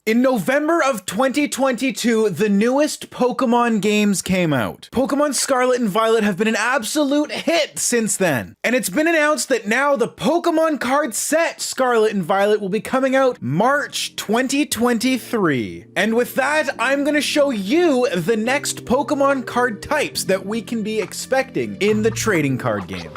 In November of 2022, the newest Pokemon games came out. Pokemon Scarlet and Violet have been an absolute hit since then. And it's been announced that now the Pokemon card set Scarlet and Violet will be coming out March 2023. And with that, I'm gonna show you the next Pokemon card types that we can be expecting in the trading card game.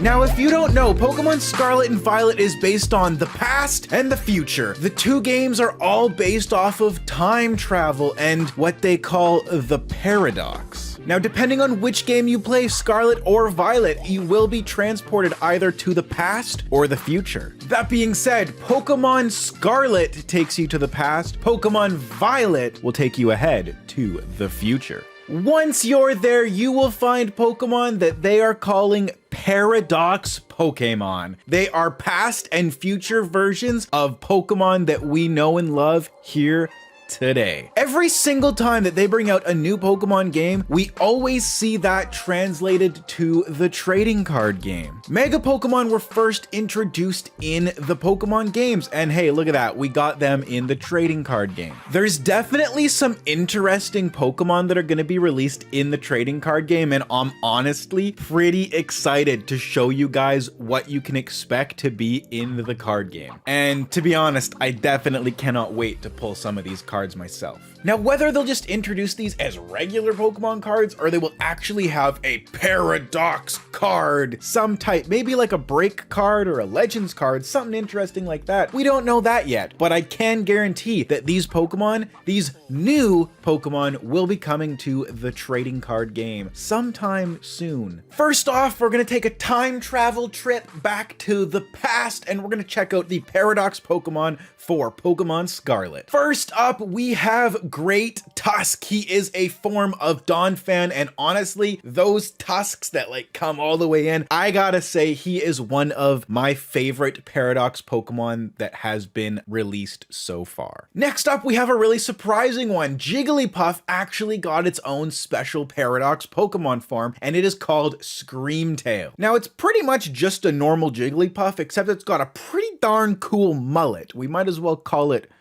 Now, if you don't know, Pokemon Scarlet and Violet is based on the past and the future. The two games are all based off of time travel and what they call the paradox. Now, depending on which game you play, Scarlet or Violet, you will be transported either to the past or the future. That being said, Pokemon Scarlet takes you to the past, Pokemon Violet will take you ahead to the future. Once you're there, you will find Pokemon that they are calling Paradox Pokemon. They are past and future versions of Pokemon that we know and love here today. Every single time that they bring out a new Pokemon game, we always see that translated to the trading card game. Mega Pokemon were first introduced in the Pokemon games, and hey, look at that, we got them in the trading card game. There's definitely some interesting Pokemon that are going to be released in the trading card game, and I'm honestly pretty excited to show you guys what you can expect to be in the card game. And to be honest, I definitely cannot wait to pull some of these cards myself. Now, whether they'll just introduce these as regular Pokemon cards or they will actually have a Paradox card, some type, maybe like a Break card or a Legends card, something interesting like that, we don't know that yet, but I can guarantee that these Pokemon, these new Pokemon, will be coming to the trading card game sometime soon. First off, we're gonna take a time travel trip back to the past and we're gonna check out the Paradox Pokemon for Pokemon Scarlet. First up, we have Great Tusk. He is a form of Donphan, and honestly, those tusks that like come all the way in, I gotta say he is one of my favorite Paradox Pokemon that has been released so far. Next up, we have a really surprising one. Jigglypuff actually got its own special Paradox Pokemon form, and it is called Screamtail. Now, it's pretty much just a normal Jigglypuff, except it's got a pretty darn cool mullet. We might as well call it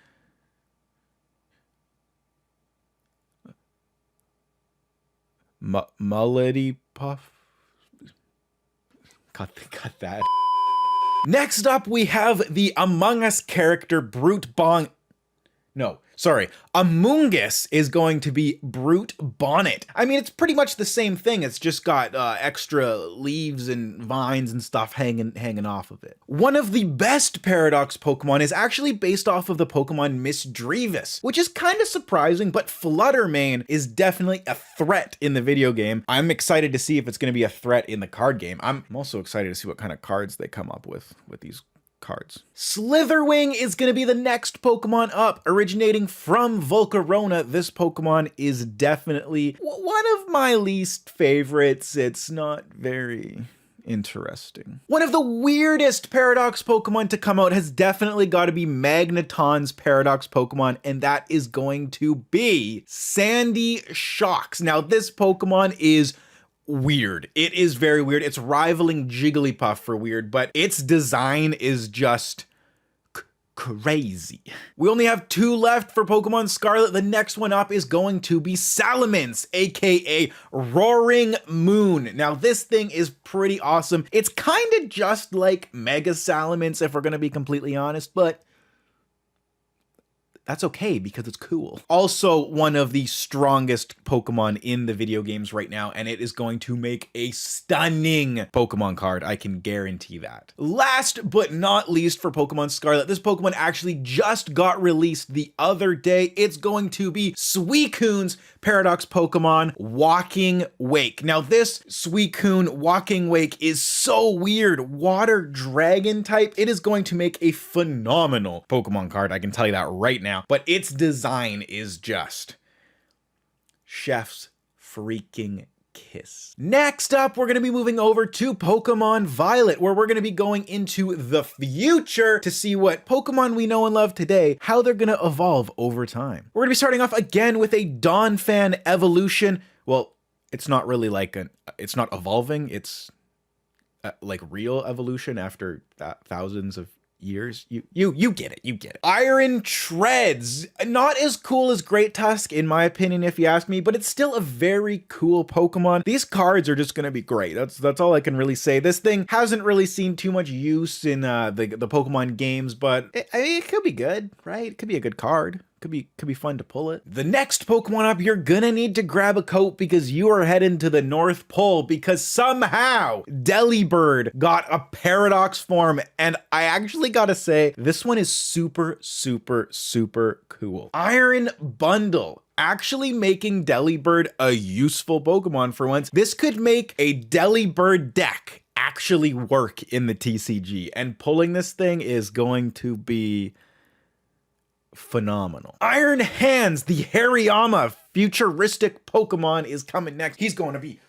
Mullety Puff. Cut that. Next up, we have the Among Us character Brute Bong. No, sorry. Amoonguss is going to be Brute Bonnet. I mean, it's pretty much the same thing. It's just got extra leaves and vines and stuff hanging off of it. One of the best Paradox Pokemon is actually based off of the Pokemon Miss Drevis, which is kind of surprising, but Fluttermane is definitely a threat in the video game. I'm excited to see if it's going to be a threat in the card game. I'm also excited to see what kind of cards they come up with these cards. Slitherwing is going to be the next Pokemon up, originating from Volcarona. This Pokemon is definitely one of my least favorites. It's not very interesting. One of the weirdest Paradox Pokemon to come out has definitely got to be Magneton's Paradox Pokemon, and that is going to be Sandy Shocks. Now, this Pokemon is weird. It is very weird. It's rivaling Jigglypuff for weird, but its design is just crazy. We only have two left for Pokemon Scarlet. The next one up is going to be Salamence, aka Roaring Moon. Now, this thing is pretty awesome. It's kind of just like Mega Salamence, if we're going to be completely honest, but that's okay because it's cool. Also, one of the strongest Pokemon in the video games right now, and it is going to make a stunning Pokemon card. I can guarantee that. Last but not least for Pokemon Scarlet, this Pokemon actually just got released the other day. It's going to be Suicune's Paradox Pokemon, Walking Wake. Now, this Suicune Walking Wake is so weird. Water Dragon type. It is going to make a phenomenal Pokemon card. I can tell you that right now. But its design is just chef's freaking kiss. Next up, we're going to be moving over to Pokemon Violet, where we're going to be going into the future to see what Pokemon we know and love today, how they're going to evolve over time. We're going to be starting off again with a Donphan evolution. Well, it's not really like it's not evolving, it's like real evolution after thousands of years. You get it. You get it. Iron Treads. Not as cool as Great Tusk, in my opinion, if you ask me, but it's still a very cool Pokemon. These cards are just gonna be great. That's all I can really say. This thing hasn't really seen too much use in the Pokemon games, but I mean, it could be good, right? It could be a good card. Could be fun to pull it. The next Pokemon up, you're gonna need to grab a coat because you are heading to the North Pole because somehow Delibird got a Paradox form, and I actually gotta say, this one is super, super, super cool. Iron Bundle. Actually making Delibird a useful Pokemon for once. This could make a Delibird deck actually work in the TCG, and pulling this thing is going to be phenomenal. Iron Hands, the Hariyama futuristic Pokemon, is coming next. He's going to be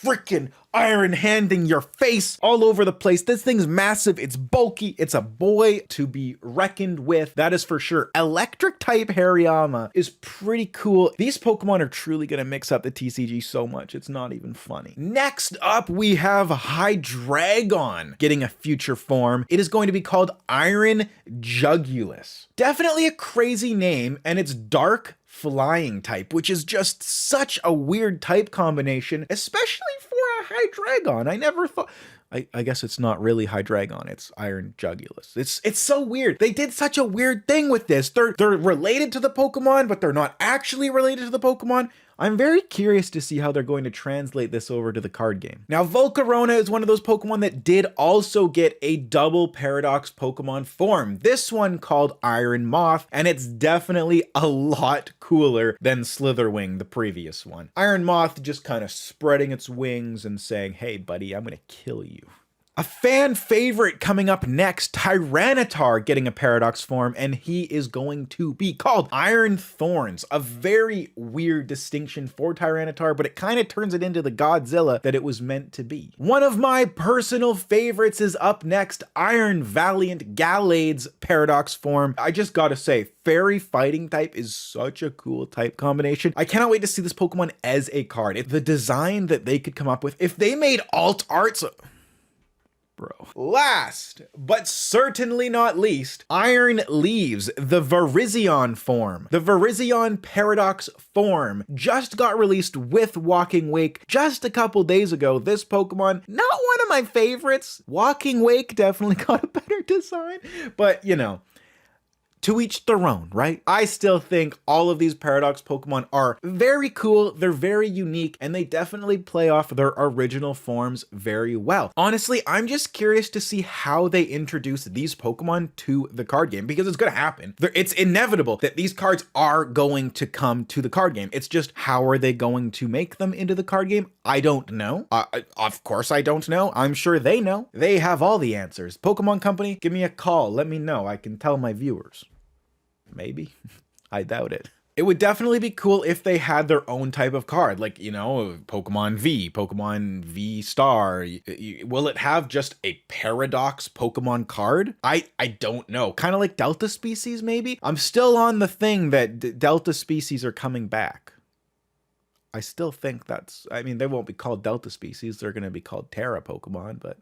freaking iron handing your face all over the place. This thing's massive, it's bulky, it's a boy to be reckoned with, that is for sure. Electric type Hariyama is pretty cool. These Pokemon are truly gonna mix up the TCG so much, it's not even funny. Next up, we have Hydreigon getting a future form. It is going to be called Iron Jugulus. Definitely a crazy name, and it's dark flying type, which is just such a weird type combination, especially for a Hydreigon. I never thought, I guess it's not really Hydreigon, it's Iron Jugulus. It's so weird. They did such a weird thing with this. They're related to the Pokemon, but they're not actually related to the Pokemon. I'm very curious to see how they're going to translate this over to the card game. Now, Volcarona is one of those Pokemon that did also get a double Paradox Pokemon form. This one called Iron Moth, and it's definitely a lot cooler than Slitherwing, the previous one. Iron Moth just kind of spreading its wings and saying, hey buddy, I'm gonna kill you. A fan favorite coming up next, Tyranitar getting a Paradox form, and he is going to be called Iron Thorns. A very weird distinction for Tyranitar, but it kind of turns it into the Godzilla that it was meant to be. One of my personal favorites is up next, Iron Valiant Galade's Paradox form. I just gotta say, Fairy Fighting type is such a cool type combination. I cannot wait to see this Pokemon as a card. The design that they could come up with, if they made alt arts, bro. Last, but certainly not least, Iron Leaves, the Virizion form. The Virizion Paradox form just got released with Walking Wake just a couple days ago. This Pokemon, not one of my favorites. Walking Wake definitely got a better design, but you know, to each their own, right? I still think all of these Paradox Pokemon are very cool, they're very unique, and they definitely play off their original forms very well. Honestly, I'm just curious to see how they introduce these Pokemon to the card game, because it's gonna happen. It's inevitable that these cards are going to come to the card game. It's just, how are they going to make them into the card game? I don't know. Of course I don't know. I'm sure they know. They have all the answers. Pokemon Company, give me a call. Let me know. I can tell my viewers. Maybe. I doubt it. It would definitely be cool if they had their own type of card, like, you know, Pokemon V, Pokemon V Star. Will it have just a Paradox Pokemon card? I don't know. Kind of like Delta Species, maybe? I'm still on the thing that Delta Species are coming back. I still think I mean, they won't be called Delta Species. They're going to be called Terra Pokemon, but